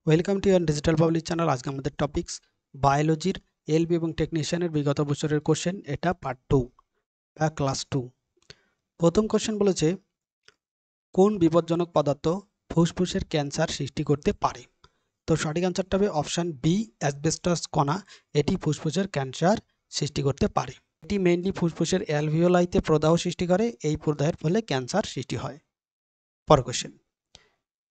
Welcome to year digital public channel. আজকে আমাদের topics বায়োলজির LB এবং টেকনিশিয়ানের বিগত বছরের কোশ্চেন। এটা পার্ট 2 বা ক্লাস 2। প্রথম কোশ্চেন বলেছে, কোন বিপজ্জনক পদার্থ ফুসফুসের ক্যান্সার সৃষ্টি করতে পারে? তো সঠিক অ্যান্সারটা হবে অপশান বি, অ্যাসবেস্টাস কণা। এটি ফুসফুসের ক্যান্সার সৃষ্টি করতে পারে। এটি মেইনলি ফুসফুসের অ্যালভিওলাইতে প্রদাহ সৃষ্টি করে। এই প্রদাহের ফলে ক্যান্সার সৃষ্টি হয়। পরের কোশ্চেন,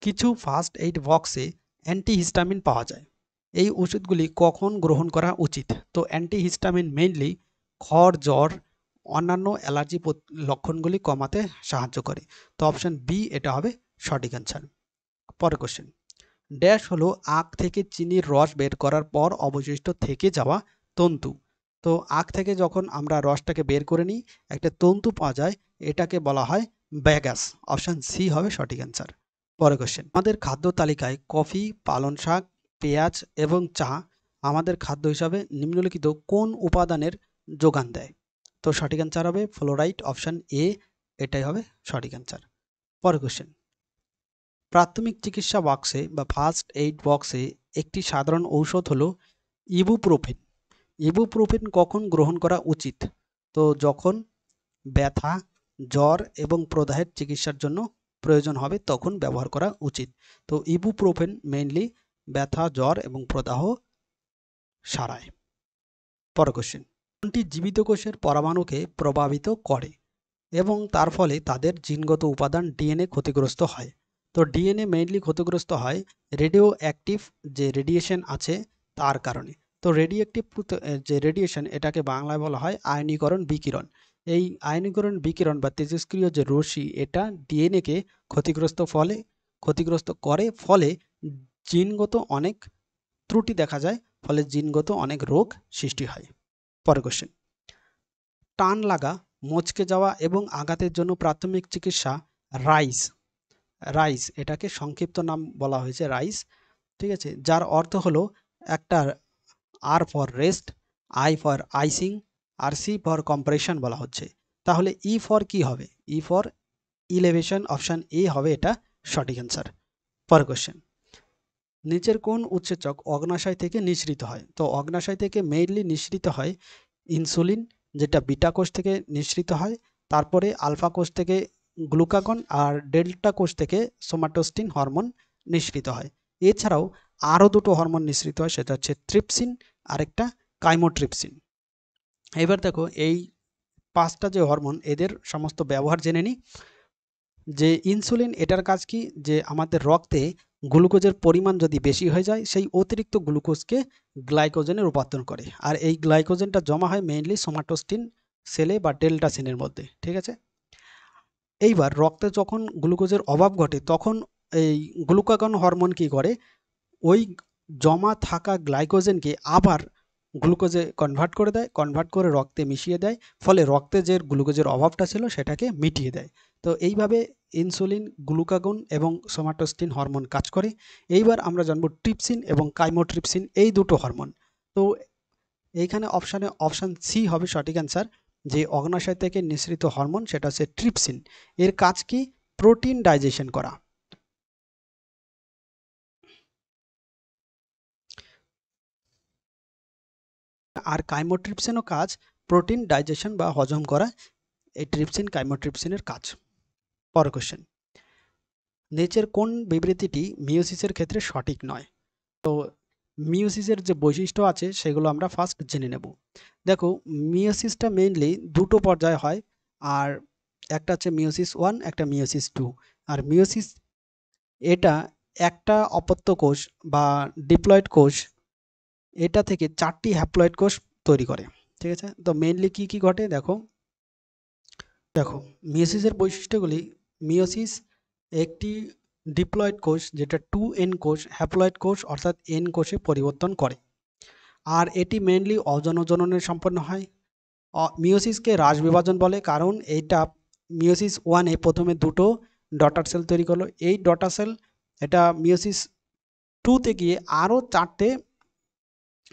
কিছু ফার্স্ট এইড বক্সে অ্যান্টিহিস্টামিন পাওয়া যায়। এই ওষুধগুলি কখন গ্রহণ করা উচিত? তো অ্যান্টিহিস্টামিন মেইনলি খড়, জ্বর, অন্যান্য অ্যালার্জি লক্ষণগুলি কমাতে সাহায্য করে। তো অপশন বি এটা হবে সঠিক অ্যান্সার। পরের কোশ্চেন, ড্যাশ হলো আখ থেকে চিনির রস বের করার পর অবশিষ্ট থেকে যাওয়া তন্তু। তো আখ থেকে যখন আমরা রসটাকে বের করে নিই, একটা তন্তু পাওয়া যায়, এটাকে বলা হয় ব্যাগাস। অপশন সি হবে সঠিক অ্যান্সার। পরের কোশ্চেন, আমাদের খাদ্য তালিকায় কফি, পালং শাক, পেঁয়াজ এবং চা আমাদের খাদ্য হিসাবে নিম্নলিখিত কোন উপাদানের যোগান দেয়? তো সঠিক অ্যান্সার হবে ফ্লোরাইড। অপশন এ এটাই হবে সঠিক অ্যান্সার। পরের কোশ্চেন, প্রাথমিক চিকিৎসা বক্সে বা ফার্স্ট এইড বক্সে একটি সাধারণ ঔষধ হলো ইবুপ্রোফেন। ইবুপ্রোফেন কখন গ্রহণ করা উচিত? তো যখন ব্যথা, জ্বর এবং প্রদাহের চিকিৎসার জন্য প্রয়োজন হবে তখন ব্যবহার করা উচিত। তো ইবুপ্রোফেন মেইনলি ব্যথা, জ্বর এবং প্রদাহ সারায়। পরের কোশ্চেন, কোনটি জীবিত কোষের পরমাণুকে প্রভাবিত করে এবং তার ফলে তাদের জিনগত উপাদান ডিএনএ ক্ষতিগ্রস্ত হয়? তো ডিএনএ মেইনলি ক্ষতিগ্রস্ত হয় রেডিও অ্যাক্টিভ যে রেডিয়েশন আছে তার কারণে। তো রেডিওঅ্যাক্টিভ যে রেডিয়েশন, এটাকে বাংলায় বলা হয় আয়নীকরণ বিকিরণ। এই আয়নীকরণ বিকিরণ বা তেজস্ক্রিয় যে রশ্মি, এটা ডিএনএকে ক্ষতিগ্রস্ত করে, ফলে জিনগত অনেক ত্রুটি দেখা যায়, ফলে জিনগত অনেক রোগ সৃষ্টি হয়। পরের কোশ্চেন, টান লাগা, মচকে যাওয়া এবং আঘাতের জন্য প্রাথমিক চিকিৎসা রাইস। রাইস এটাকে সংক্ষিপ্ত নাম বলা হয়েছে রাইস, ঠিক আছে, যার অর্থ হলো একটা R for rest, I for icing, আর সি ফর কম্প্রেশন বলা হচ্ছে। তাহলে ই ফর কি হবে? E for ইলেভেশন। অপশন এ হবে এটা সঠিক অ্যান্সার। পরের কোশ্চেন, নিচের কোন উৎসেচক অগ্নাশয় থেকে নিঃসৃত হয়? তো অগ্নাশয় থেকে মেইনলি নিঃসৃত হয় ইনসুলিন, যেটা বিটা কোষ থেকে নিঃসৃত হয়। তারপরে আলফা কোষ থেকে গ্লুকাগন, আর ডেল্টা কোষ থেকে সোমাটোস্টিন হরমোন নিঃসৃত হয়। এছাড়াও আরও দুটো হরমোন নিঃসৃত হয়, সেটা হচ্ছে ট্রিপসিন, আরেকটা কাইমোট্রিপসিন। এবার দেখো এই পাঁচটা যে হরমোন, এদের সমস্ত ব্যবহার জেনে নিই। যে ইনসুলিন, এটার কাজ কি? যে আমাদের রক্তে গ্লুকোজের পরিমাণ যদি বেশি হয়ে যায়, সেই অতিরিক্ত গ্লুকোজকে গ্লাইকোজেনে রূপান্তর করে, আর এই গ্লাইকোজেনটা জমা হয় মেইনলি সোমাটোস্টিন সেলে বা ডেল্টা সিনের মধ্যে, ঠিক আছে। এইবার রক্তে যখন গ্লুকোজের অভাব ঘটে, তখন এই গ্লুকাগন হরমোন কি করে? ওই জমা থাকা গ্লাইকোজেনকে আবার গ্লুকোজে কনভার্ট করে দেয়, কনভার্ট করে রক্তে মিশিয়ে দেয়, ফলে রক্তে যে গ্লুকোজের অভাবটা ছিল সেটাকে মিটিয়ে দেয়। তো এইভাবে ইনসুলিন, গ্লুকাগন এবং সোমাটোস্টিন হরমোন কাজ করে। এইবার আমরা জানবো ট্রিপসিন এবং কাইমোট্রিপসিন, এই দুটো হরমোন। তো এইখানে অপশান সি হবে সঠিক অ্যান্সার। যে অগ্নাশয় থেকে নিঃসৃত হরমোন সেটা হচ্ছে ট্রিপসিন। এর কাজ কি? প্রোটিন ডাইজেশন করা। আর কাইমোট্রিপসিনও কাজ প্রোটিন ডাইজেশন বা হজম করা। এই ট্রিপসিন কাইমোট্রিপসিনের কাজ। পরের কোশ্চেন, নিচের কোন বিবৃতিটি মিওসিসের ক্ষেত্রে সঠিক নয়? তো মিওসিসের যে বৈশিষ্ট্য আছে সেগুলো আমরা ফার্স্ট জেনে নেব। দেখো, মিওসিসটা মেইনলি দুটো পর্যায়ে হয়, আর একটা হচ্ছে মিওসিস 1, একটা মিওসিস 2। আর মিওসিস এটা একটা অপত্য কোষ বা ডিপ্লয়েড কোষ, এটা থেকে 4টি হ্যাপ্লয়েড কোষ তৈরি করে, ঠিক আছে। তো মেইনলি কি কি ঘটে দেখো। মিওসিসের বৈশিষ্ট্যগুলি, মিওসিস একটি ডিপ্লয়েড কোষ যেটা 2n কোষ, হ্যাপ্লয়েড কোষ অর্থাৎ n কোষে পরিবর্তন করে। আর এটি মেইনলি অজনজননে সম্পন্ন হয়। মিওসিসকে হ্রাস বিভাজন বলে, কারণ এইটা মিওসিস 1-এ প্রথমে দুটো ডটার সেল তৈরি করলো। এই ডটার সেল এটা মিওসিস 2-তে গিয়ে আরও 4টে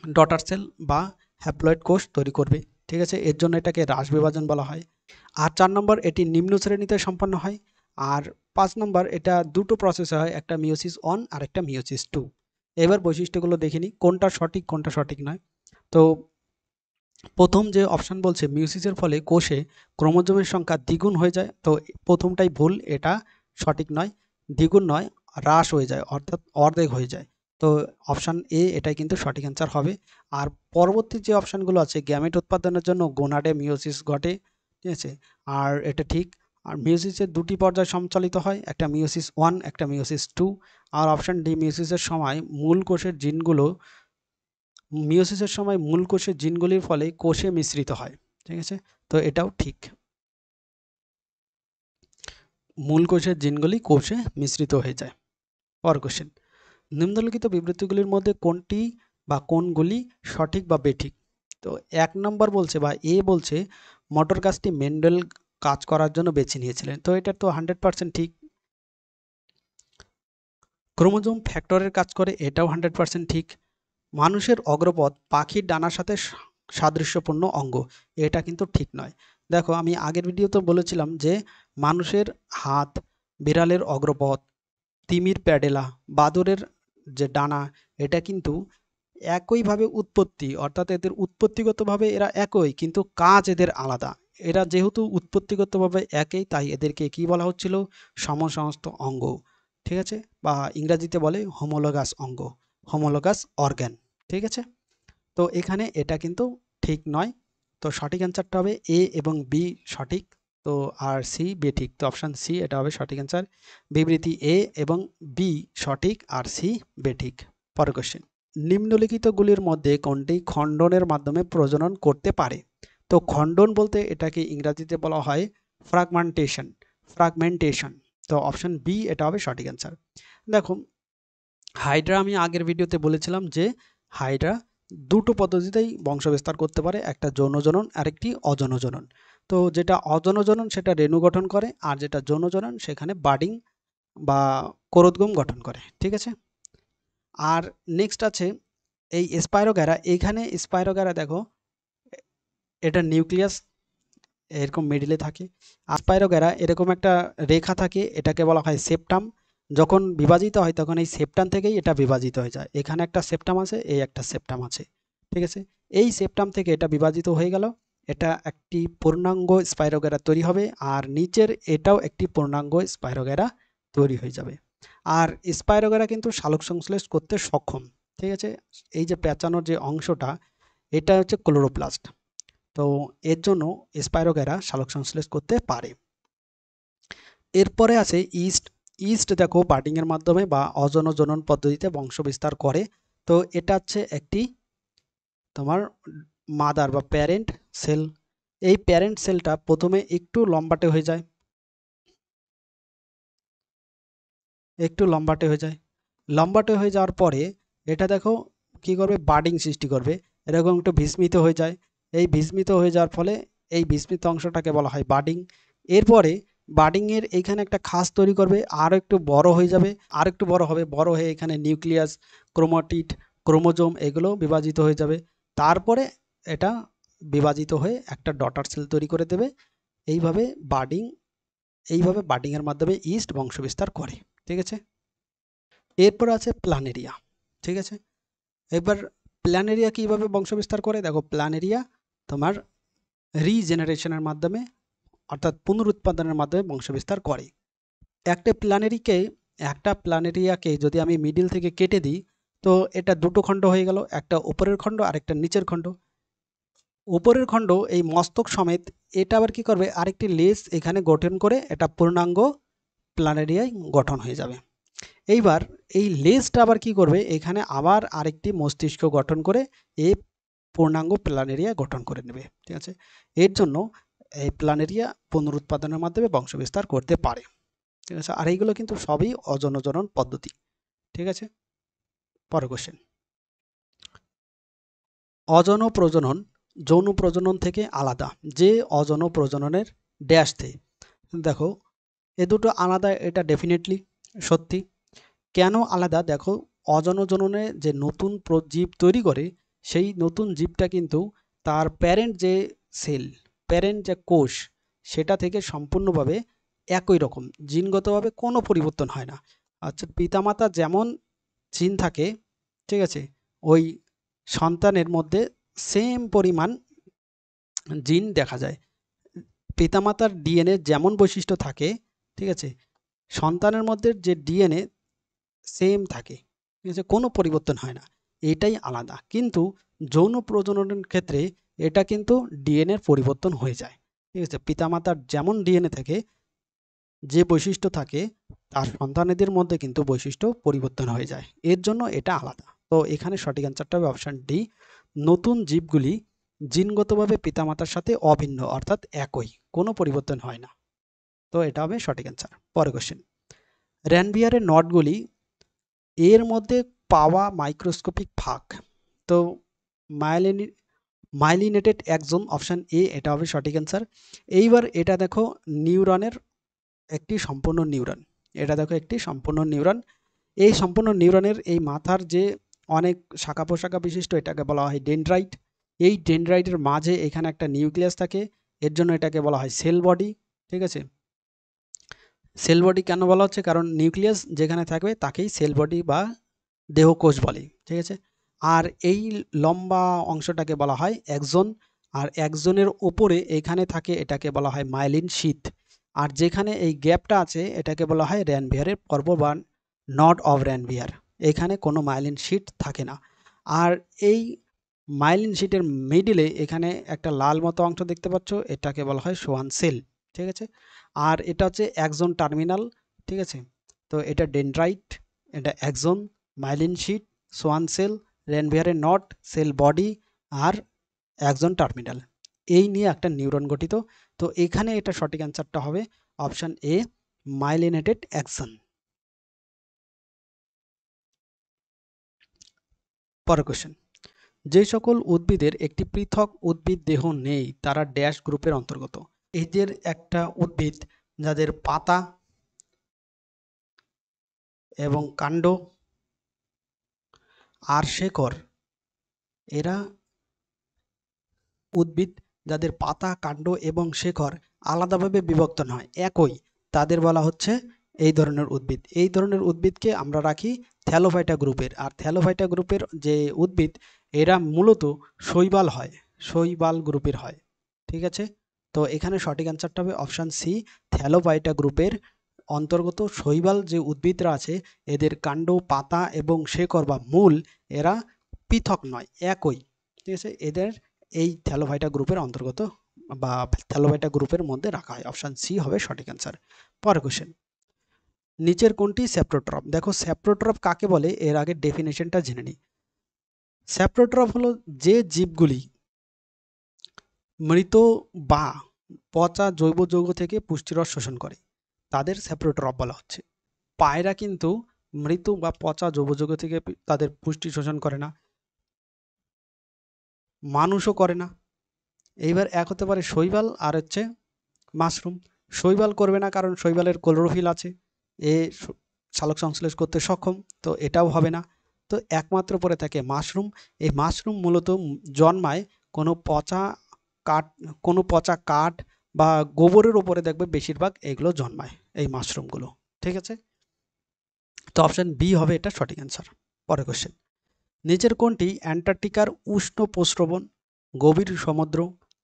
ডটার সেল বা হ্যাপ্লয়েড কোষ তৈরি করবে, ঠিক আছে। এর জন্য এটাকে হ্রাস বিভাজন বলা হয়। আর 4 নম্বর, এটি নিম্ন শ্রেণীতে সম্পন্ন হয়। আর 5 নম্বর, এটা দুটো প্রসেসে হয়, একটা মিওসিস 1 আর একটা মিওসিস 2। এবার বৈশিষ্ট্যগুলো দেখে নিই কোনটা সঠিক কোনটা সঠিক নয়। তো প্রথম যে অপশান বলছে মিউসিসের ফলে কোষে ক্রোমোজোমের সংখ্যা দ্বিগুণ হয়ে যায়, তো প্রথমটাই ভুল, এটা সঠিক নয়। দ্বিগুণ নয়, হ্রাস হয়ে যায়, অর্থাৎ অর্ধেক হয়ে যায়। তো অপশান এ এটাই কিন্তু সঠিক অ্যান্সার হবে। আর পরবর্তী যে অপশানগুলো আছে, গ্যামেট উৎপাদনের জন্য গোনাডে মিওসিস ঘটে, ঠিক আছে, আর এটা ঠিক। আর মিওসিসের দুটি পর্যায় সঞ্চালিত হয়, একটা মিওসিস 1 একটা মিওসিস 2। আর অপশান ডি মিওসিসের সময় মূল কোষের জিনগুলো মিওসিসের সময় মূল কোষের জিনগুলির ফলে কোষে মিশ্রিত হয়, ঠিক আছে, তো এটাও ঠিক। মূল কোষের জিনগুলি কোষে মিশ্রিত হয়ে যায়। পরের কোশ্চেন, নিম্নলিখিত বিবৃতিগুলির মধ্যে কোনটি বা কোনগুলি সঠিক বা বেঠিক? তো 1 নম্বর বলছে বা এ বলছে মোটর গাছটি মেন্ডেল কাজ করার জন্য বেছে নিয়েছিলেন, তো এটা তো 100% ঠিক। ক্রোমোজোম ফ্যাক্টরের কাজ করে, এটাও 100% ঠিক। মানুষের অগ্রপথ পাখির ডানার সাথে সাদৃশ্যপূর্ণ অঙ্গ, এটা কিন্তু ঠিক নয়। দেখো আমি আগের ভিডিওতে বলেছিলাম যে মানুষের হাত, বিড়ালের অগ্রপথ, তিমির প্যাডেলা, বাদুড়ের যে ডানা, এটা কিন্তু একইভাবে উৎপত্তি, অর্থাৎ এদের উৎপত্তিগতভাবে এরা একই, কিন্তু কাজ এদের আলাদা। এরা যেহেতু উৎপত্তিগতভাবে একই, তাই এদেরকে কি বলা হচ্ছিল, সমসমস্ত অঙ্গ, ঠিক আছে, বা ইংরেজিতে বলে হোমোলোগাস অঙ্গ, হোমোলোগাস অর্গ্যান, ঠিক আছে। তো এখানে এটা কিন্তু ঠিক নয়। তো সঠিক অ্যান্সারটা হবে এ এবং বি সঠিক, তো আর সি বেঠিক। তো অপশান সি এটা হবে সঠিক অ্যান্সার। বিবৃতি এ এবং বি সঠিক আর সি বেঠিক। পরের কোশ্চেন, নিম্নলিখিতগুলির মধ্যে কোনটি খণ্ডনের মাধ্যমে প্রজনন করতে পারে? তো খণ্ডন বলতে এটাকে ইংরেজিতে বলা হয় ফ্রাগমেন্টেশন, ফ্রাগমেন্টেশন। তো অপশান বি এটা হবে সঠিক অ্যান্সার। দেখো হাইড্রা, আমি আগের ভিডিওতে বলেছিলাম যে হাইড্রা দুটো পদ্ধতিতেই বংশবিস্তার করতে পারে, একটা যৌন জনন আর একটি অযৌন জনন। তো যেটা অযৌন জনন সেটা রেণু গঠন করে, আর যেটা যৌন জনন সেখানে বাডিং বা করোদগম গঠন করে, ঠিক আছে। আর নেক্সট আছে এই স্পাইরোগ্যারা, এইখানে স্পাইরোগ্যারা দেখো এটা নিউক্লিয়াস এরকম মিডিলে থাকে। আর স্পাইরোগ্যারা এরকম একটা রেখা থাকে, এটাকে বলা হয় সেপ্টাম। যখন বিভাজিত হয় তখন এই সেপ্টাম থেকেই এটা বিভাজিত হয়ে যায়। এখানে একটা সেপ্টাম আছে, এই একটা সেপ্টাম আছে, ঠিক আছে। এই সেপ্টাম থেকে এটা বিভাজিত হয়ে গেল, এটা একটি পূর্ণাঙ্গ স্পাইরোগ্যারা তৈরি হবে, আর নিচের এটাও একটি পূর্ণাঙ্গ স্পাইরোগ্যারা তৈরি হয়ে যাবে। আর স্পাইরোগ্যারা কিন্তু সালোক সংশ্লেষ করতে সক্ষম, ঠিক আছে। এই যে পেঁচানোর যে অংশটা, এটা হচ্ছে ক্লোরোপ্লাস্ট। তো এর জন্য স্পাইরোগ্যারা সালোক সংশ্লেষ করতে পারে। এরপরে আছে ইস্ট। ইস্ট দেখো বার্ডিংয়ের মাধ্যমে বা অযৌন জনন পদ্ধতিতে বংশ বিস্তার করে। তো এটা হচ্ছে একটি তোমার মাদার বা প্যারেন্ট সেল। এই প্যারেন্ট সেলটা প্রথমে একটু লম্বাটে হয়ে যায়, একটু লম্বাটে হয়ে যায়। লম্বাটে হয়ে যাওয়ার পরে এটা দেখো কি করবে, বার্ডিং সৃষ্টি করবে, এরকম একটু বিস্মিত হয়ে যায়। এই বিস্মিত হয়ে যাওয়ার ফলে এই বিস্মিত অংশটাকে বলা হয় বার্ডিং। এরপরে বার্ডিংয়ের এইখানে একটা খাস তৈরি করবে, আর একটু বড় হয়ে যাবে, আর একটু বড় হবে, বড় হয়ে এখানে নিউক্লিয়াস, ক্রোমাটিড, ক্রোমোজোম এগুলো বিভাজিত হয়ে যাবে। তারপরে এটা বিভাজিত হয়ে একটা ডটার সেল তৈরি করে দেবে। এইভাবে বার্ডিং, এইভাবে বার্ডিংয়ের মাধ্যমে ইস্ট বংশবিস্তার করে, ঠিক আছে। এরপর আছে প্ল্যানেরিয়া, ঠিক আছে। এবার প্ল্যানেরিয়া কীভাবে বংশবিস্তার করে, দেখো প্ল্যানেরিয়া তোমার রিজেনারেশনের মাধ্যমে, অর্থাৎ পুনরুৎপাদনের মাধ্যমে বংশবিস্তার করে। একটা প্ল্যানেরিয়াকে যদি আমি মিডিল থেকে কেটে দিই, তো এটা দুটো খণ্ড হয়ে গেল, একটা উপরের খণ্ড আর একটা নিচের খণ্ড। উপরের খণ্ড এই মস্তক সমেত, এটা আবার কি করবে, আরেকটি লেজ এখানে গঠন করে এটা পূর্ণাঙ্গ প্ল্যানেরিয়ায় গঠন হয়ে যাবে। এইবার এই লেজটা আবার কি করবে, এখানে আবার আরেকটি মস্তিষ্ক গঠন করে এই পূর্ণাঙ্গ প্ল্যানেরিয়া গঠন করে নেবে, ঠিক আছে। এর জন্য এই প্ল্যানেরিয়া পুনরুৎপাদনের মাধ্যমে বংশবিস্তার করতে পারে, ঠিক আছে। আর এইগুলো কিন্তু সবই অযৌন জনন পদ্ধতি, ঠিক আছে। পরের কোশ্চেন, অযৌন প্রজনন যৌন প্রজনন থেকে আলাদা, যে অযৌন প্রজননের ড্যাশতে, দেখো এ দুটো আলাদা, এটা ডেফিনেটলি সত্যি। কেন আলাদা, দেখো অযৌন জননে যে নতুন জীব তৈরি করে, সেই নতুন জীবটা কিন্তু তার প্যারেন্ট যে সেল, প্যারেন্ট যে কোষ, সেটা থেকে সম্পূর্ণভাবে একই রকম, জিনগতভাবে কোনো পরিবর্তন হয় না। আচ্ছা, পিতামাতা যেমন জিন থাকে ঠিক আছে, ওই সন্তানের মধ্যে সেম পরিমাণ জিন দেখা যায়। পিতামাতার ডিএনএ যেমন বৈশিষ্ট্য থাকে, ঠিক আছে, সন্তানের মধ্যে যে ডিএনএ সেম থাকে, ঠিক আছে, কোনো পরিবর্তন হয় না, এটাই আলাদা। কিন্তু যৌন প্রজননের ক্ষেত্রে এটা কিন্তু ডিএনএর পরিবর্তন হয়ে যায়, ঠিক আছে। পিতামাতার যেমন ডিএনএ থাকে, যে বৈশিষ্ট্য থাকে, তার সন্তানেদের মধ্যে কিন্তু বৈশিষ্ট্য পরিবর্তন হয়ে যায়, এর জন্য এটা আলাদা। তো এখানে সঠিক অ্যান্সারটা হবে অপশন ডি, নতুন জীবগুলি জিনগতভাবে পিতামাতার সাথে অভিন্ন, অর্থাৎ একই, কোনো পরিবর্তন হয় না। তো এটা হবে সঠিক অ্যান্সার। পরের কোশ্চেন, র্যানভিয়ারের নটগুলি এর মধ্যে পাওয়া মাইক্রোস্কোপিক ফাঁক। তো মাইলিনেটেড একজন, অপশন এ, এটা হবে সঠিক অ্যান্সার। এইবার এটা দেখো নিউরনের একটি সম্পূর্ণ নিউরন, এটা দেখো একটি সম্পূর্ণ নিউরন। এই সম্পূর্ণ নিউরনের এই মাথার যে অনেক শাখা প্রশাখা বিশিষ্ট, এটাকে বলা হয় ডেনড্রাইট। এই ডেনড্রাইটের মাঝে এখানে একটা নিউক্লিয়াস থাকে, এর জন্য এটাকে বলা হয় সেল বডি, ঠিক আছে। সেল বডি কেন বলা হচ্ছে, কারণ নিউক্লিয়াস যেখানে থাকবে তাকেই সেল বডি বা দেহকোষ বলে, ঠিক আছে। আর এই লম্বা অংশটাকে বলা হয় একজন, আর একজনের ওপরে এখানে থাকে, এটাকে বলা হয় মাইলিন শীথ। আর যেখানে এই গ্যাপটা আছে, এটাকে বলা হয় র্যানভিয়ারের পর্ব বা নট অফ র্যানভিয়ার, এখানে কোনো মাইলিন শীট থাকে না। আর এই মাইলিন শীটের মিডিলে এখানে একটা লাল মতো অংশ দেখতে পাচ্ছ, এটাকে বলা হয় সোয়ান সেল, ঠিক আছে। আর এটা হচ্ছে একজন টার্মিনাল, ঠিক আছে। তো এটা ডেনড্রাইট, এটা axon, myelin sheath, Schwann cell, র্যানভিয়ারের নট, সেল বডি, আর একজন টার্মিনাল, এই নিয়ে একটা নিউরন গঠিত। তো এখানে এটা সঠিক অ্যান্সারটা হবে অপশন এ, মাইলিনেটেড অ্যাকশন। পরের কোশ্চেন, যে সকল উদ্ভিদের একটি পৃথক উদ্ভিদ দেহ নেই তারা ড্যাশ গ্রুপের অন্তর্গত। এদের একটা উদ্ভিদ যাদের পাতা এবং কাণ্ড আর শেকড়, এরা উদ্ভিদ যাদের পাতা, কাণ্ড এবং শেকড় আলাদাভাবে বিভক্ত নয়, একই, তাদের বলা হচ্ছে এই ধরনের উদ্ভিদ। এই ধরনের উদ্ভিদকে আমরা রাখি থ্যালোফাইটা গ্রুপের। আর থ্যালোফাইটা গ্রুপের যে উদ্ভিদ, এরা মূলত শৈবাল হয়, শৈবাল গ্রুপের হয়, ঠিক আছে। তো এখানে সঠিক অ্যান্সারটা হবে অপশান সি, থ্যালোফাইটা গ্রুপের অন্তর্গত শৈবাল যে উদ্ভিদরা আছে, এদের কাণ্ড, পাতা এবং শেকড় বা মূল, এরা পৃথক নয়, একই, ঠিক আছে। এদের এই থ্যালোফাইটা গ্রুপের অন্তর্গত বা থ্যালোফাইটা গ্রুপের মধ্যে রাখা হয়, অপশান সি হবে সঠিক অ্যান্সার। পরের কোশ্চেন, নিচের কোনটি স্যাপ্রোট্রপ। দেখো স্যাপ্রোট্রপ কাকে বলে, এর আগে ডেফিনেশনটা জেনে নিই। স্যাপ্রোট্রপ হলো যে জীবগুলি মৃত বা পচা জৈব যৌগ থেকে পুষ্টিরস শোষণ করে, তাদের স্যাপ্রোট্রপ বলা হচ্ছে। পায়রা কিন্তু মৃত বা পচা জৈব যৌগ থেকে তাদের পুষ্টি শোষণ করে না, মানুষও করে না। এইবার এক হতে পারে শৈবাল আর হচ্ছে মাশরুম। শৈবাল করবে না, কারণ শৈবালের ক্লোরোফিল আছে, এ সালোক সংশ্লেষ করতে সক্ষম, তো এটাও হবে না। তো একমাত্র পড়ে থাকে মাশরুম। এই মাশরুম মূলত জন্মায় কোনো পচা কাঠ, কোনো পচা কাঠ বা গোবরের ওপরে দেখবে বেশিরভাগ এগুলো জন্মায়, এই মাশরুমগুলো, ঠিক আছে। তো অপশন বি হবে এটা সঠিক অ্যান্সার। পরের কোশ্চেন, নিচের কোনটি অ্যান্টার্কটিকার উষ্ণ প্রস্রবণ, গভীর সমুদ্র,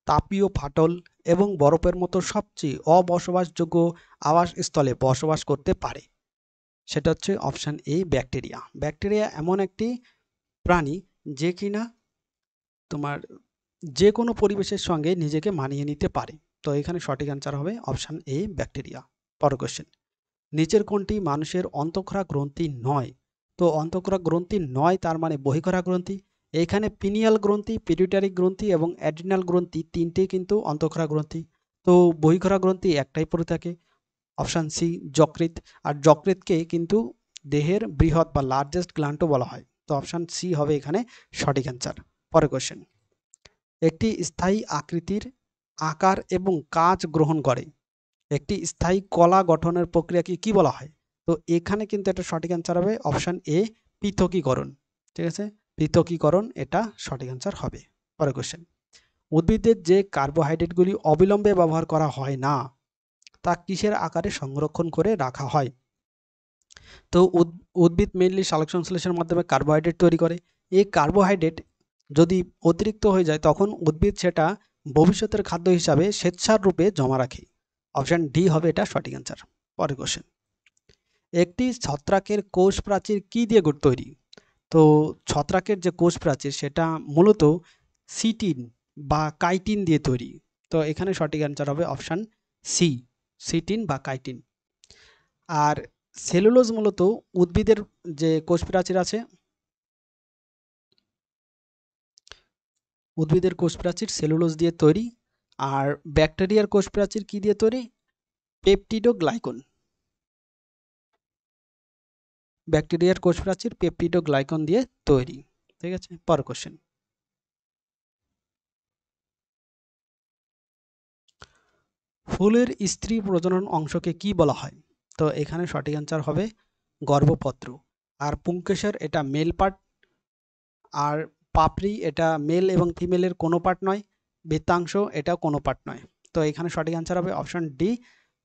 তাপীয় ফাটল এবং বরফের মতো সবচেয়ে অবসবাসযোগ্য আবাসস্থলে বসবাস করতে পারে? সেটা হচ্ছে অপশান এ, ব্যাকটেরিয়া। ব্যাকটেরিয়া এমন একটি প্রাণী যে কিনা তোমার যে কোনো পরিবেশের সঙ্গে নিজেকে মানিয়ে নিতে পারে। তো এখানে সঠিক অ্যান্সার হবে অপশান এ, ব্যাকটেরিয়া। পরের কোশ্চেন, নিচের কোনটি মানুষের অন্তঃক্ষরা গ্রন্থি নয়? তো অন্তঃক্ষরা গ্রন্থি নয়, তার মানে বহিঃক্ষরা গ্রন্থি। এখানে পিনিয়াল গ্রন্থি, পিটুইটারি গ্রন্থি এবং অ্যাড্রিনাল গ্রন্থি তিনটেই কিন্তু অন্তঃক্ষরা গ্রন্থি। তো বহিঃক্ষরা গ্রন্থি একটাই পড়ে থাকে, অপশান সি, যকৃৎ। আর যকৃৎকে কিন্তু দেহের বৃহৎ বা লার্জেস্ট গ্ল্যান্ডও বলা হয়। তো অপশান সি হবে এখানে সঠিক অ্যান্সার। পরের কোশ্চেন, একটি স্থায়ী আকৃতির আকার এবং কাজ গ্রহণ করে একটি স্থায়ী কলা গঠনের প্রক্রিয়াকে কি বলা হয়? তো এখানে কিন্তু এটা সঠিক অ্যান্সার হবে অপশান এ, পৃথকীকরণ, ঠিক আছে। পৃথকীকরণ এটা সঠিক অ্যান্সার হবে। পরের কোশ্চেন, উদ্ভিদের যে কার্বোহাইড্রেটগুলি অবিলম্বে ব্যবহার করা হয় না, তা কিসের আকারে সংরক্ষণ করে রাখা হয়? তো উদ্ভিদ মেইনলি সালোক সংশ্লেষণের মাধ্যমে কার্বোহাইড্রেট তৈরি করে। এই কার্বোহাইড্রেট যদি অতিরিক্ত হয়ে যায় তখন উদ্ভিদ সেটা ভবিষ্যতের খাদ্য হিসাবে শ্বেতসার রূপে জমা রাখে। অপশন ডি হবে এটা সঠিক অ্যান্সার। পরের কোশ্চেন, একটি ছত্রাকের কোষ প্রাচীর কি দিয়ে তৈরি? তো ছত্রাকের যে কোষ প্রাচীর সেটা মূলত সিটিন বা কাইটিন দিয়ে তৈরি। তো এখানে সঠিক অ্যান্সার হবে অপশন সি, সিটিন বা কাইটিন। আর সেলুলোজ মূলত উদ্ভিদের যে কোষ প্রাচীর আছে, উদ্ভিদের কোষ প্রাচীর সেলুলোজ দিয়ে তৈরি। আর ব্যাকটেরিয়ার কোষ প্রাচীর কি দিয়ে তৈরি? পেপটিডোগ্লাইকন। ব্যাকটেরিয়ার কোষ প্রাচীর পেপটিডোগ্লাইকন দিয়ে তৈরি। ঠিক আছে, পরের কোশ্চেন, ফুলের স্ত্রী প্রজনন অংশকে কি বলা হয়? তো এখানে সঠিক অ্যান্সার হবে গর্ভপত্র। আর পুংকেশর এটা মেল পার্ট, আর পাপড়ি এটা মেল এবং ফিমেলের কোনো পার্ট নয়, বৃত্তাংশ এটা কোনো পার্ট নয়। তো এখানে সঠিক অ্যান্সার হবে অপশন ডি,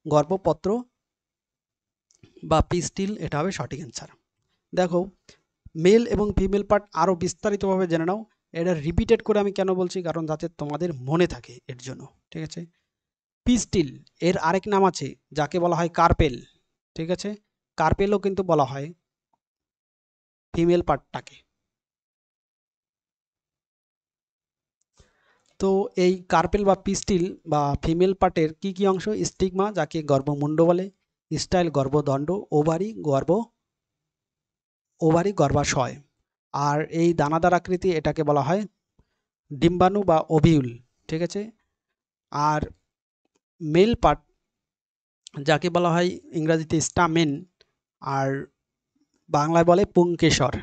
গর্ভপত্র বা পিস্টিল, এটা হবে সঠিক অ্যান্সার। দেখো, মেল এবং ফিমেল পার্ট আরও বিস্তারিতভাবে জেনে নাও। এটা রিপিটেড করে আমি কেন বলছি, কারণ যাতে তোমাদের মনে থাকে এর জন্য। ঠিক আছে, পিস্টিল এর আরেক নাম আছে যাকে বলা হয় কার্পেল। ঠিক আছে, কার্পেলও কিন্তু বলা হয় ফিমেল পার্টটাকে। তো এই কার্পেল বা পিস্টিল বা ফিমেল পার্টের কি কি অংশ? স্টিগমা যাকে গর্ভমুণ্ড বলে, স্টাইল গর্ভদণ্ড, ওভারি গর্ভাশয়। আর এই দানাদার আকৃতি এটাকে বলা হয় ডিম্বাণু বা ওভিউল। ঠিক আছে, আর মেল পার্ট যাকে বলা হয় ইংরাজিতে স্টামেন, আর বাংলায় বলে পুংকেশর।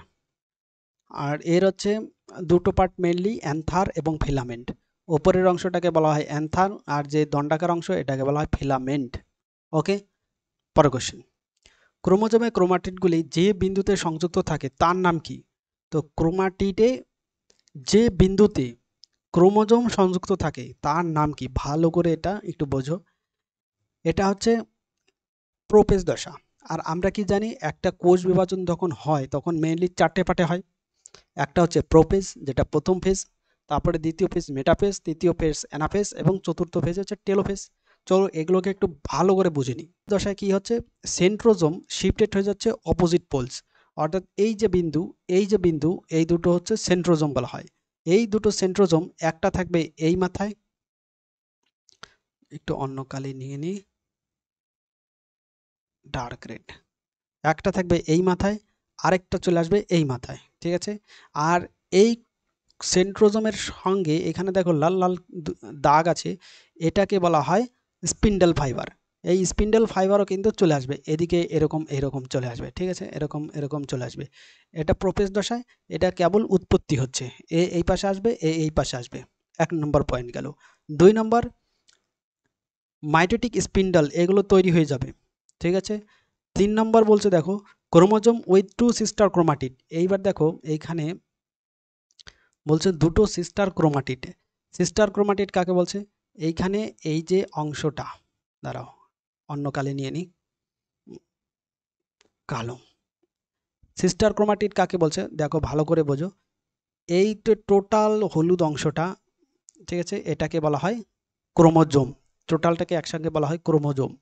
আর এর হচ্ছে দুটো পার্ট মেনলি, অ্যান্থার এবং ফিলামেন্ট। ওপরের অংশটাকে বলা হয় অ্যান্থার, আর যে দণ্ডাকার অংশ এটাকে বলা হয় ফিলামেন্ট। ওকে, পরের কোশ্চেন, ক্রোমোজোমে ক্রোমাটিডগুলি যে বিন্দুতে সংযুক্ত থাকে তার নাম কি? তো ক্রোমাটিডে যে বিন্দুতে ক্রোমোজোম সংযুক্ত থাকে তার নাম কি? ভালো করে এটা একটু বোঝো। এটা হচ্ছে প্রোপেজ দশা। আর আমরা কি জানি, একটা কোষ বিভাজন যখন হয় তখন মেইনলি 4টে পার্টে হয়। একটা হচ্ছে প্রোপেজ যেটা প্রথম ফেজ, তারপরে দ্বিতীয় ফেজ মেটাফেজ, তৃতীয় ফেজ অ্যানাফেজ এবং চতুর্থ ফেজ হচ্ছে টেলোফেজ। চলো এগুলোকে একটু ভালো করে বুঝে নিই। দশায় কি হচ্ছে, সেন্ট্রোজোম শিফটেড হয়ে যাচ্ছে অপোজিট পোলস, অর্থাৎ এই যে বিন্দু এই দুটো হচ্ছে সেন্ট্রোজোম বলা হয়। এই দুটো সেন্ট্রোজোম একটা থাকবে এই মাথায়, একটু অন্য কালি নিয়ে নিই, ডার্ক রেড। একটা থাকবে এই মাথায়, আরেকটা চলে আসবে এই মাথায়। ঠিক আছে, আর এই সেন্ট্রোজোমের সঙ্গে এখানে দেখো লাল লাল দাগ আছে, এটাকে বলা হয় স্পিন্ডেল ফাইবার। এই স্পিন্ডেল ফাইবারও কিন্তু চলে আসবে এদিকে, এরকম এরকম চলে আসবে। ঠিক আছে, এরকম এরকম চলে আসবে। এটা প্রোপেজ দশায়, এটা কেবল উৎপত্তি হচ্ছে, এই পাশে আসবে, এই পাশে আসবে। 1 নম্বর পয়েন্ট গেল। 2 নম্বর, মাইটোটিক স্পিন্ডল এগুলো তৈরি হয়ে যাবে। ঠিক আছে, 3 নম্বর বলছে দেখো, ক্রোমোজোম উইথ 2 সিস্টার ক্রোমাটিড। এইবার দেখো এইখানে বলছে দুটো সিস্টার ক্রোমাটিড। সিস্টার ক্রোমাটিড কাকে বলছে? এইখানে এই যে অংশটা, দাঁড়াও অন্য কালে নিয়ে নিই, কালো। সিস্টার ক্রোমাটিড কাকে বলছে দেখো ভালো করে বোঝো। এই তো টোটাল হলুদ অংশটা, ঠিক আছে, এটাকে বলা হয় ক্রোমোজোম। টোটালটাকে একসঙ্গে বলা হয় ক্রোমোজোম।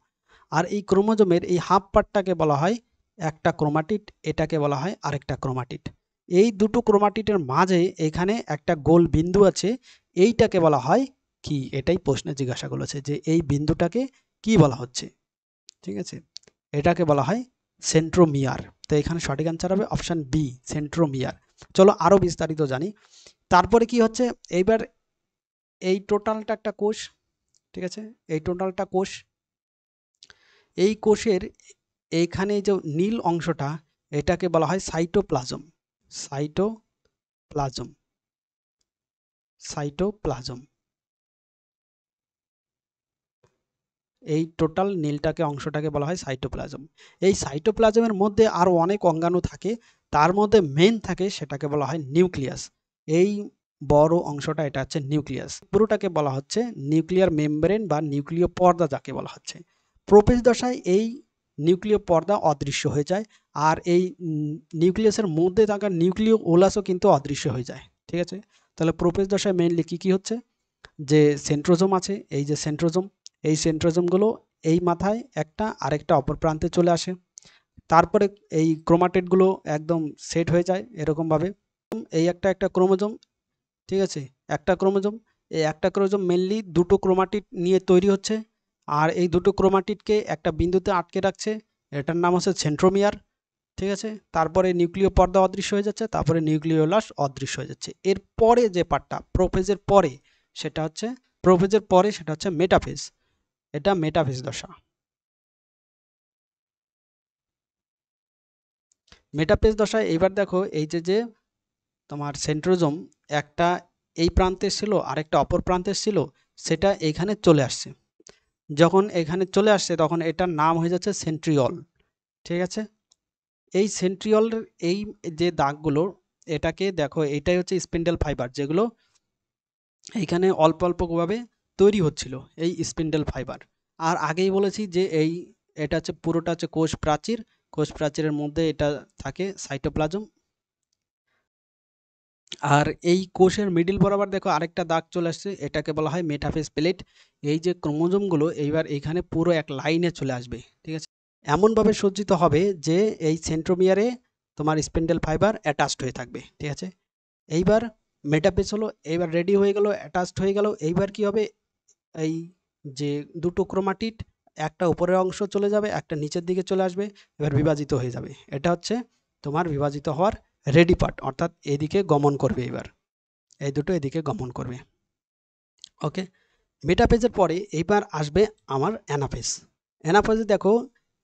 আর এই ক্রোমোজোমের এই হাফ পার্টটাকে বলা হয় একটা ক্রোমাটিড, এটাকে বলা হয় আরেকটা ক্রোমাটিড। এই দুটো ক্রোমাটিডের মাঝে এখানে একটা গোল বিন্দু আছে, এইটাকে বলা হয় কি? এটাই প্রশ্নে জিজ্ঞাসা করেছে যে এই বিন্দুটাকে কি বলা হচ্ছে। ঠিক আছে, এটাকে বলা হয় সেন্ট্রোমিয়ার। তো এখানে সঠিক অ্যান্সার হবে অপশন বি, সেন্ট্রোমিয়ার। চলো আরো বিস্তারিত জানি। তারপরে কি হচ্ছে, এইবার এই টোটালটা একটা কোষ। ঠিক আছে, এই টোটালটা কোষ। এই কোষের এইখানে যে নীল অংশটা এটাকে বলা হয় সাইটোপ্লাজম। Cytoplasm, cytoplasm. এই টোটাল নীলটাকে অংশটাকে বলা হয় সাইটোপ্লাজম। এই সাইটোপ্লাজমের মধ্যে আরও অনেক অঙ্গাণু থাকে, তার মধ্যে মেন থাকে সেটাকে বলা হয় নিউক্লিয়াস। এই বড় অংশটা এটা হচ্ছে নিউক্লিয়াস। পুরোটাকে বলা হচ্ছে নিউক্লিয়ার মেমব্রেন বা নিউক্লিয় পর্দা যাকে বলা হচ্ছে। প্রোপেজ দশায় এই নিউক্লিয় পর্দা অদৃশ্য হয়ে যায়, আর এই নিউক্লিয়াসের মধ্যে থাকা নিউক্লিয় ওলাসও কিন্তু অদৃশ্য হয়ে যায়। ঠিক আছে, তাহলে প্রোফেজ দশায় মেইনলি কি হচ্ছে, যে সেন্ট্রোজোম আছে, এই যে সেন্ট্রোজোম, এই সেন্ট্রোজোমগুলো এই মাথায় একটা আরেকটা অপর প্রান্তে চলে আসে, তারপরে এই ক্রোমাটিডগুলো একদম সেট হয়ে যায় এরকমভাবে। এই একটা ক্রোমোজোম, ঠিক আছে, একটা ক্রোমোজোম, এই একটা ক্রোমোজোম মেনলি দুটো ক্রোমাটিড নিয়ে তৈরি হচ্ছে, আর এই দুটো ক্রোমাটিডকে একটা বিন্দুতে আটকে রাখছে, এটার নাম হচ্ছে সেন্ট্রোমিয়ার। ঠিক আছে, তারপরে নিউক্লিয় পর্দা অদৃশ্য হয়ে যাচ্ছে, তারপরে নিউক্লিওলাস অদৃশ্য হয়ে যাচ্ছে। এর পরে যে পার্টটা প্রোফেজের পরে, সেটা হচ্ছে মেটাফেজ। এটা মেটাফেজ দশা। মেটাফেজ দশায় এইবার দেখো, এই যে তোমার সেন্ট্রোজোম একটা এই প্রান্তে ছিল, আরেকটা অপর প্রান্তে ছিল, সেটা এখানে চলে আসছে। যখন এখানে চলে আসছে তখন এটার নাম হয়ে যাচ্ছে সেন্ট্রিওল। ঠিক আছে, এই সেন্ট্রিওলের এই যে দাগগুলো, এটাকে দেখো, এটাই হচ্ছে স্পিন্ডেল ফাইবার, যেগুলো এইখানে অল্প অল্পভাবে তৈরি হচ্ছিল, এই স্পিন্ডেল ফাইবার। আর আগেই বলেছি যে এটা হচ্ছে পুরোটা হচ্ছে কোষ প্রাচীর, কোষ প্রাচীরের মধ্যে এটা থাকে সাইটোপ্লাজম। আর এই কোষের মিডিল বরাবর দেখো আরেকটা দাগ চলে আসছে, এটাকে বলা হয় মেটাফেজ প্লেট। এই যে ক্রোমোজোমগুলো এইবার এইখানে পুরো এক লাইনে চলে আসবে। ঠিক আছে, এমনভাবে সজ্জিত হবে যে এই সেন্ট্রোমিয়ারে তোমার স্পিন্ডেল ফাইবার অ্যাটাচড হয়ে থাকবে। ঠিক আছে, এইবার মেটাফেজ হলো, এইবার রেডি হয়ে গেল, অ্যাটাচড হয়ে গেল। এইবার কি হবে, এই যে দুটো ক্রোমাটিড, একটা উপরের অংশ চলে যাবে, একটা নিচের দিকে চলে আসবে, এবার বিভাজিত হয়ে যাবে। এটা হচ্ছে তোমার বিভাজিত হওয়ার রেডি পার্ট, অর্থাৎ এদিকে গমন করবে। এবার এই দুটো এদিকে গমন করবে। ওকে, মেটাফেজের পরে এইবার আসবে আমার অ্যানাফেজ। অ্যানাফেজে দেখো,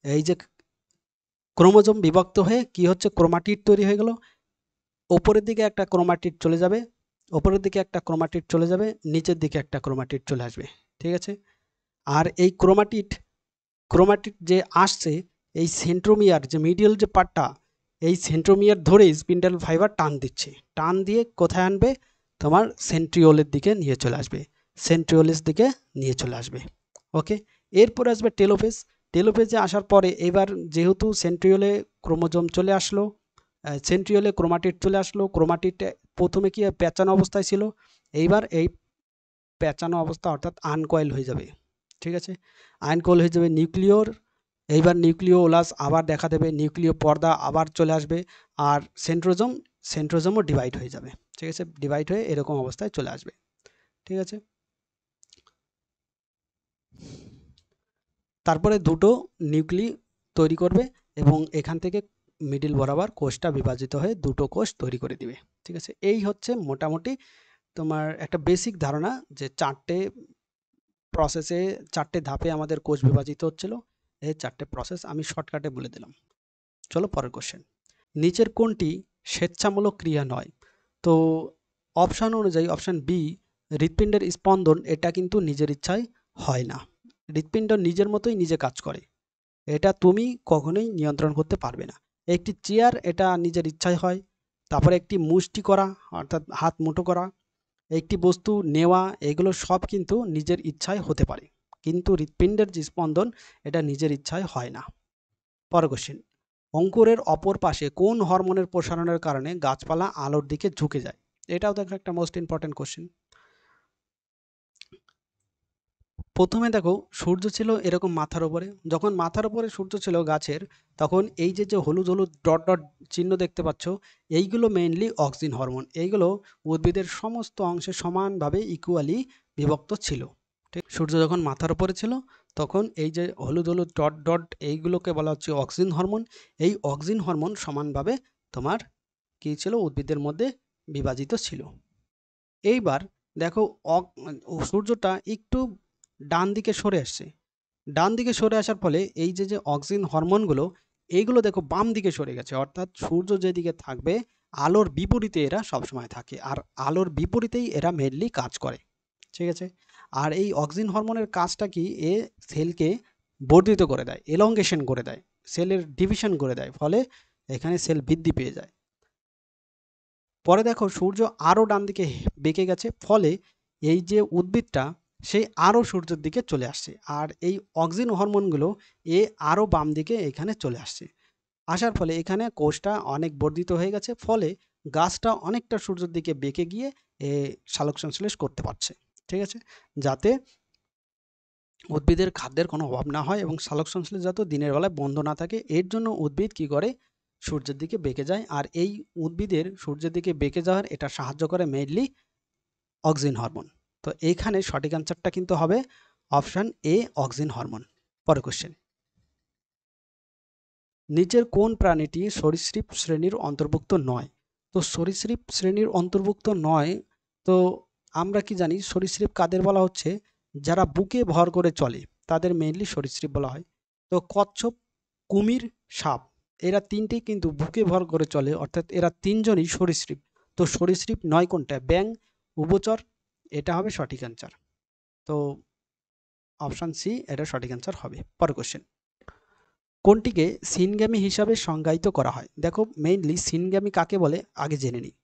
এই যে ক্রোমোজোম বিভক্ত হয়ে কি হচ্ছে, ক্রোমাটিড তৈরি হয়ে গেল। ওপরের দিকে একটা ক্রোমাটিড চলে যাবে, ওপরের দিকে একটা ক্রোমাটিড চলে যাবে, নিচের দিকে একটা ক্রোমাটিড চলে আসবে। ঠিক আছে, আর এই ক্রোমাটিড যে আসছে, এই সেন্ট্রোমিয়ার যে মিডিয়াল যে পার্টটা, এই সেন্ট্রোমিয়ার ধরে স্পিন্ডেল ফাইবার টান দিচ্ছে, টান দিয়ে কোথায় আনবে, তোমার সেন্ট্রিওলের দিকে নিয়ে চলে আসবে, সেন্ট্রিওলের দিকে নিয়ে চলে আসবে। ওকে, এরপর আসবে টেলোফেজ। টেলোফেজে আসার পরে এবার যেহেতু সেন্ট্রিওলে ক্রোমোজোম চলে আসলো, সেন্ট্রিওলে ক্রোমাটিড চলে আসলো, ক্রোমাটিড প্রথমে কি পেঁচানো অবস্থায় ছিল, এইবার এই পেঁচানো অবস্থা অর্থাৎ আনকয়েল হয়ে যাবে। ঠিক আছে, আনকয়েল হয়ে যাবে নিউক্লিওর। এইবার নিউক্লিয় ওলাস আবার দেখা দেবে, নিউক্লিয় পর্দা আবার চলে আসবে, আর সেন্ট্রোজোমও ডিভাইড হয়ে যাবে। ঠিক আছে, ডিভাইড হয়ে এরকম অবস্থায় চলে আসবে। ঠিক আছে, তারপরে দুটো নিউক্লি তৈরি করবে এবং এখান থেকে মিডিল বরাবর কোষটা বিভাজিত হয়ে দুটো কোষ তৈরি করে দিবে। ঠিক আছে, এই হচ্ছে মোটামুটি তোমার একটা বেসিক ধারণা, যে চারটে ধাপে আমাদের কোষ বিভাজিত হচ্ছিল। এই চারটে প্রসেস আমি শর্টকাটে বলে দিলাম। চলো পরের কোশ্চেন, নিচের কোনটি স্বেচ্ছামূলক ক্রিয়া নয়? তো অপশান অনুযায়ী অপশান বি, হৃৎপিণ্ডের স্পন্দন, এটা কিন্তু নিজের ইচ্ছায় হয় না। হৃৎপিণ্ড নিজের মতোই নিজে কাজ করে, এটা তুমি কখনোই নিয়ন্ত্রণ করতে পারবে না। একটি চেয়ার, এটা নিজের ইচ্ছায় হয়। তারপরে একটি মুষ্টি করা, অর্থাৎ হাত মুঠো করা, একটি বস্তু নেওয়া, এগুলো সব কিন্তু নিজের ইচ্ছায় হতে পারে, কিন্তু হৃৎপিণ্ডের যে স্পন্দন, এটা নিজের ইচ্ছায় হয় না। পরের কোশ্চেন, অঙ্কুরের অপর পাশে কোন হরমোনের প্রসারণের কারণে গাছপালা আলোর দিকে ঝুঁকে যায়? এটাও দেখো একটা মোস্ট ইম্পর্টেন্ট কোশ্চেন। প্রথমে দেখো, সূর্য ছিল এরকম মাথার উপরে, যখন মাথার উপরে সূর্য ছিল গাছের, তখন এই যে হলুদ হলুদ ডট ডট চিহ্ন দেখতে পাচ্ছ, এইগুলো মেইনলি অক্সিন হরমোন। এইগুলো উদ্ভিদের সমস্ত অংশে সমানভাবে ইকুয়ালি বিভক্ত ছিল। ঠিক, সূর্য যখন মাথার উপরে ছিল তখন এই যে হলুদ হলুদ ডট ডট, এইগুলোকে বলা হচ্ছে অক্সিন হরমোন। এই অক্সিন হরমোন সমানভাবে তোমার কি ছিল, উদ্ভিদের মধ্যে বিভাজিত ছিল। এইবার দেখো, সূর্যটা একটু ডান দিকে সরে আসছে, ডান দিকে সরে আসার ফলে এই যে অক্সিন হরমোনগুলো, এইগুলো দেখো বাম দিকে সরে গেছে, অর্থাৎ সূর্য যেদিকে থাকবে আলোর বিপরীতে এরা সবসময় থাকে, আর আলোর বিপরীতেই এরা মেনলি কাজ করে। ঠিক আছে, আর এই অক্সিন হরমোনের কাজটা কি, এ সেলকে বর্ধিত করে দেয়, এলংগেশন করে দেয়, সেলের ডিভিশন করে দেয়, ফলে এখানে সেল বৃদ্ধি পেয়ে যায়। পরে দেখো, সূর্য আরও ডান দিকে বেঁকে গেছে, ফলে এই যে উদ্ভিদটা, সেই আরও সূর্যের দিকে চলে আসছে, আর এই অক্সিন হরমোনগুলো আরও বাম দিকে এখানে চলে আসছে। আসার ফলে এখানে কোষটা অনেক বর্ধিত হয়ে গেছে, ফলে গাছটা অনেকটা সূর্যের দিকে বেঁকে গিয়ে সালোক সংশ্লেষ করতে পারছে। ঠিক আছে, যাতে উদ্ভিদের খাদ্যের কোনো অভাব না হয় এবং সালোক সংশ্লেষ যাতে দিনের বেলায় বন্ধ না থাকে, এর জন্য উদ্ভিদ কি করে, সূর্যের দিকে বেঁকে যায়। আর এই উদ্ভিদের সূর্যের দিকে বেঁকে যাওয়ার এটা সাহায্য করে মেইনলি অক্সিন হরমোন। তো এইখানে সঠিক অ্যান্সারটা কিন্তু হবে অপশান এ, অক্সিন হরমোন। পরের কোশ্চেন, নিচের কোন প্রাণীটি সরীসৃপ শ্রেণীর অন্তর্ভুক্ত নয়? তো সরীসৃপ শ্রেণীর অন্তর্ভুক্ত নয়, তো আমরা কি জানি সরীসৃপ কাদের বলা হচ্ছে? যারা বুকে ভর করে চলে তাদের মেইনলি সরীসৃপ বলা হয়। তো কচ্ছপ, কুমির, সাপ, এরা তিনটেই কিন্তু বুকে ভর করে চলে, অর্থাৎ এরা তিনজনই সরীসৃপ। তো সরীসৃপ নয় কোনটা? ব্যাং, উভচর, এটা হবে সঠিক অ্যান্সার। তো অপশান সি এটা সঠিক অ্যান্সার হবে। পরের কোশ্চেন, কোনটিকে সিনগ্যামি হিসাবে সংজ্ঞায়িত করা হয়? দেখো মেইনলি সিনগ্যামি কাকে বলে আগে জেনে নিই।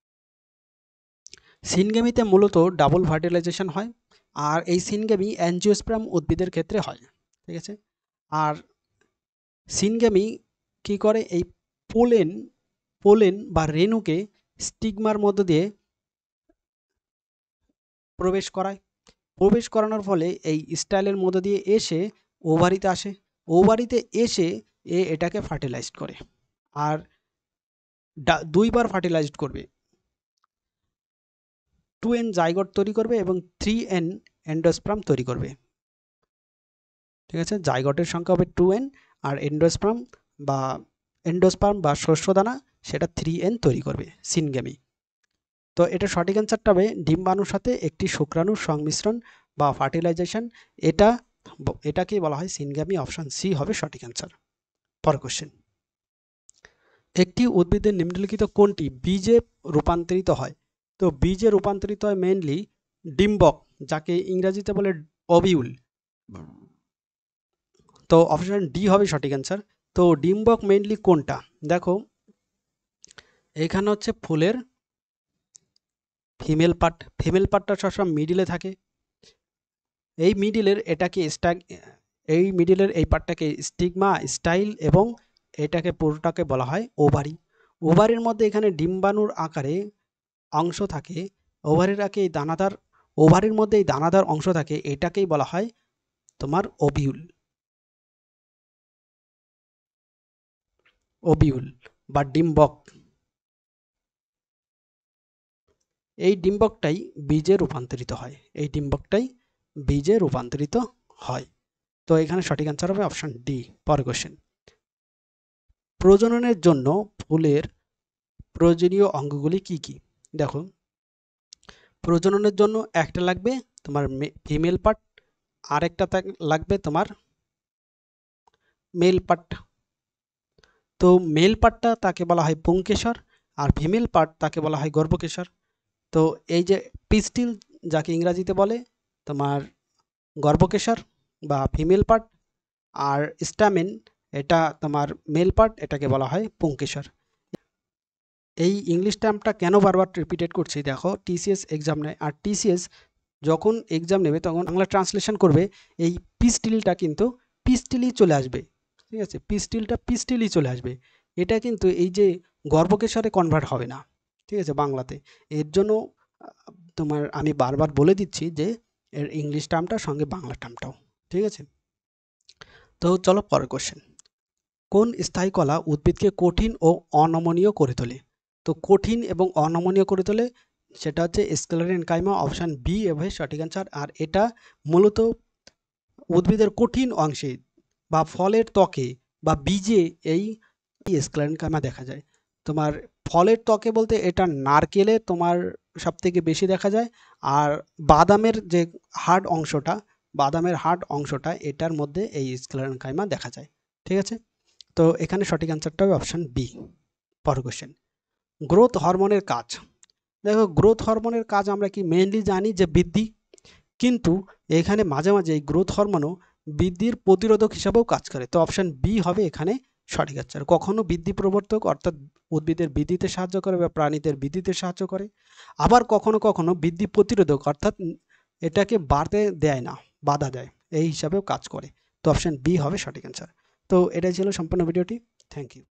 সিনগ্যামিতে মূলত ডাবল ফার্টিলাইজেশন হয়, আর এই সিনগ্যামি অ্যাঞ্জিওস্পার্ম উদ্ভিদের ক্ষেত্রে হয়। ঠিক আছে, আর সিনগ্যামি কি করে, এই পোলেন বা রেণুকে স্টিগমার মধ্য দিয়ে প্রবেশ করায়। প্রবেশ করানোর ফলে এই স্টাইলের মধ্য দিয়ে এসে ওভারিতে আসে। ওভারিতে এসে এটাকে ফার্টিলাইজড করে, আর দুইবার ফার্টিলাইজড করবে। 2n জাইগোট তৈরি করবে এবং 3n এন্ডোস্পার্ম তৈরি করবে। ঠিক আছে, জাইগোটের সংখ্যা হবে 2n, আর এন্ডোস্পার্ম বা শস্যদানা সেটা 3n তৈরি করবে সিনগ্যামি। তো এটা সঠিক অ্যান্সারটা হবে ডিম্বাণুর সাথে একটি শুক্রাণুর সংমিশ্রণ বা ফার্টিলাইজেশন, এটাকেই বলা হয় সিনগ্যামি। অপশন সি হবে সঠিক অ্যান্সার। পরের কোশ্চেন, একটি উদ্ভিদের নিম্নলিখিত কোনটি বীজে রূপান্তরিত হয়? তো বীজে রূপান্তরিত হয় মেইনলি ডিম্বক, যাকে ইংরেজিতে বলে ওভিউল। তো অপশন ডি হবে সঠিক অ্যান্সার। তো ডিম্বক মেইনলি কোনটা? দেখো এখানে হচ্ছে ফুলের ফিমেল পার্টটা সবসময় মিডিলে থাকে। এই মিডিলের এই পার্টটাকে স্টিগমা, স্টাইল, এবং এটাকে পুরোটাকে বলা হয় ওভারি। ওভারির মধ্যে এখানে ডিম্বাণুর আকারে অংশ থাকে, ওভারির মধ্যে এই দানাদার অংশ থাকে, এটাকেই বলা হয় তোমার ওভিউল বা ডিম্বক। এই ডিম্বকটাই বীজে রূপান্তরিত হয়। তো এখানে সঠিক অ্যান্সার হবে অপশন ডি। পরের কোশ্চেন, প্রজননের জন্য ফুলের প্রয়োজনীয় অঙ্গগুলি কি কি? দেখো প্রজননের জন্য একটা লাগবে তোমার ফিমেল পার্ট, আরেকটা লাগবে তোমার মেল পার্ট। তো মেল পার্টটা তাকে বলা হয় পুংকেশর, আর ফিমেল পার্ট তাকে বলা হয় গর্ভকেশর। তো এই যে পিস্টিল, যাকে ইংরাজিতে বলে তোমার গর্ভকেশর বা ফিমেল পার্ট, আর স্টামেন এটা তোমার মেল পার্ট, এটাকে বলা হয় পুংকেশর। এই ইংলিশ টার্মটা কেন বারবার রিপিটেড করছি, দেখো টিসিএস এক্সাম নেয়, আর টিসিএস যখন এক্সাম নেবে তখন বাংলা ট্রান্সলেশন করবে, এই পিস্টিলটা কিন্তু পিস্টিলই চলে আসবে। ঠিক আছে, পিস্টিলই চলে আসবে। এটা কিন্তু এই যে গর্ভকেশরে কনভার্ট হবে না, ঠিক আছে, বাংলাতে। এর জন্য তোমার আমি বারবার বলে দিচ্ছি যে এর ইংলিশ টার্মটার সঙ্গে বাংলা টার্মটাও। ঠিক আছে, তো চলো পরের কোশ্চেন, কোন স্থায়ী কলা উদ্ভিদকে কঠিন ও অনমনীয় করে তোলে? তো কঠিন এবং অনমনীয় করে তোলে সেটা হচ্ছে স্ক্লেরেনকাইমা। অপশান বি এভাবে সঠিক অ্যান্সার। আর এটা মূলত উদ্ভিদের কঠিন অংশে বা ফলের ত্বকে বা বীজে এই স্ক্লেরেনকাইমা দেখা যায়। তোমার ফলের ত্বকে বলতে এটা নারকেলে তোমার সব থেকে বেশি দেখা যায়, আর বাদামের যে হার্ড অংশটা এটার মধ্যে এই স্ক্লেরেনকাইমা দেখা যায়। ঠিক আছে, তো এখানে সঠিক অ্যান্সারটা হবে অপশান বি। পরের কোশ্চেন, গ্রোথ হরমোনের কাজ। দেখো গ্রোথ হরমোনের কাজ আমরা কি মেইনলি জানি যে বৃদ্ধি, কিন্তু এখানে মাঝে মাঝে এই গ্রোথ হরমোনও বৃদ্ধির প্রতিরোধক হিসাবেও কাজ করে। তো অপশান বি হবে এখানে সঠিক অ্যান্সার। কখনো বৃদ্ধি প্রবর্তক অর্থাৎ উদ্ভিদের বৃদ্ধিতে সাহায্য করে বা প্রাণীদের বৃদ্ধিতে সাহায্য করে, আবার কখনো কখনো বৃদ্ধি প্রতিরোধক অর্থাৎ এটাকে বাড়তে দেয় না, বাধা দেয়, এই হিসাবেও কাজ করে। তো অপশান বি হবে সঠিক অ্যান্সার। তো এটাই ছিল সম্পূর্ণ ভিডিওটি। Thank you.